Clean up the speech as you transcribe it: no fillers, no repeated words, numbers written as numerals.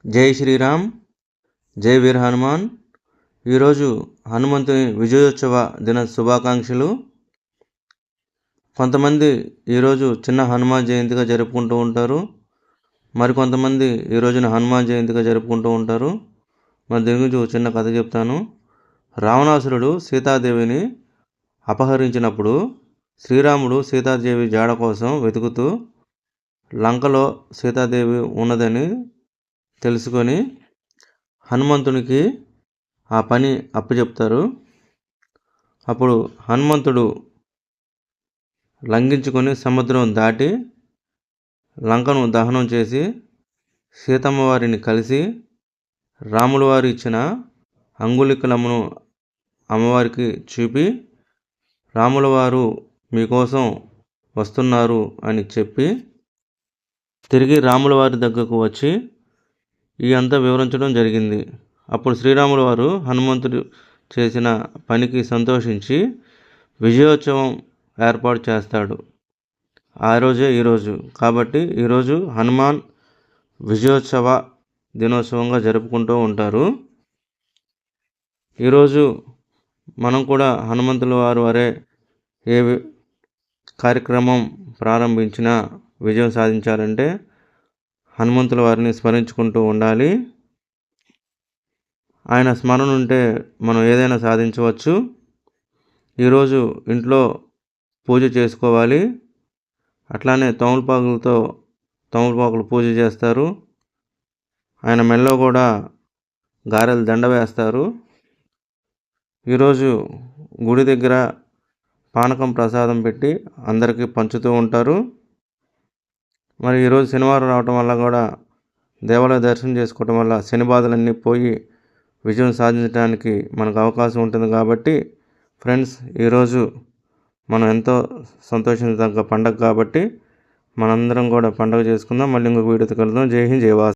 జై శ్రీరామ్, జై వీర్ హనుమాన్. ఈరోజు హనుమంతుని విజయోత్సవ దిన శుభాకాంక్షలు. కొంతమంది ఈరోజు చిన్న హనుమాన్ జయంతిగా జరుపుకుంటూ ఉంటారు. మరికొంతమంది ఈ రోజున హనుమాన్ జయంతిగా జరుపుకుంటూ ఉంటారు. మరి దీని గురించి ఒక చిన్న కథ చెప్తాను. రావణాసురుడు సీతాదేవిని అపహరించినప్పుడు శ్రీరాముడు సీతాదేవి జాడ కోసం వెతుకుతూ లంకలో సీతాదేవి ఉన్నదని తెలుసుకొని హనుమంతునికి ఆ పని అప్పచెప్తారు. అప్పుడు హనుమంతుడు లంఘించుకొని సముద్రం దాటి లంకను దహనం చేసి సీతమ్మ వారిని కలిసి రాముల వారు ఇచ్చిన అంగుళికలమును అమ్మవారికి చూపి రాముల వారు మీకోసం వస్తున్నారు అని చెప్పి తిరిగి రాముల వారి దగ్గరకు వచ్చి ఈ అంతా వివరించడం జరిగింది. అప్పుడు శ్రీరాముల వారు హనుమంతుడు చేసిన పనికి సంతోషించి విజయోత్సవం ఏర్పాటు చేస్తాడు. ఆ రోజే ఈరోజు కాబట్టి ఈరోజు హనుమాన్ విజయోత్సవ దినోత్సవంగా జరుపుకుంటూ ఉంటారు. ఈరోజు మనం కూడా హనుమంతుల వారు వారే ఏ కార్యక్రమం ప్రారంభించినా విజయం సాధించాలంటే హనుమంతుల వారిని స్మరించుకుంటూ ఉండాలి. ఆయన స్మరణ ఉంటే మనం ఏదైనా సాధించవచ్చు. ఈరోజు ఇంట్లో పూజ చేసుకోవాలి. అట్లానే తమలపాకులు పూజ చేస్తారు. ఆయన మెడలో కూడా గారెల దండ వేస్తారు. ఈరోజు గుడి దగ్గర పానకం ప్రసాదం పెట్టి అందరికీ పంచుతూ ఉంటారు. మరి ఈరోజు శనివారం రావటం వల్ల కూడా దేవాలయ దర్శనం చేసుకోవటం వల్ల శని బాధలన్నీ పోయి విజయం సాధించడానికి మనకు అవకాశం ఉంటుంది. కాబట్టి ఫ్రెండ్స్, ఈరోజు మనం ఎంతో సంతోషించదగ్గ పండగ కాబట్టి మనందరం కూడా పండగ చేసుకుందాం. మళ్ళీ ఇంకొక వీడియోతో కలుద్దాం. జై హింద్, జై భారత్.